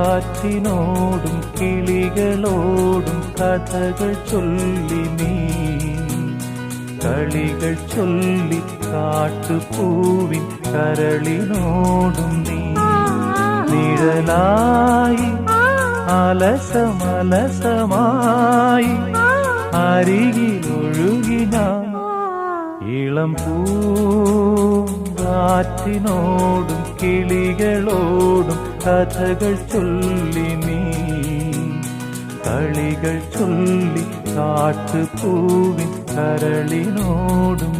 പൂങ്കാറ്റിനോടും കിളികളോടും കഥകൾ ചൊല്ലി നീ കളികൾ ചൊല്ലി കാട്ടുപൂവിൻ കരളിനോടും നീ നിഴലായി അലസമലസമായി അരികിലൊഴുകിന ഇളം പൂങ്കാറ്റിനോടും കിളികളോടും കഥകൾ ചൊല്ലി നീ കളികൾ ചൊല്ലി കാട്ടുപൂവിൻ കരളിനോടും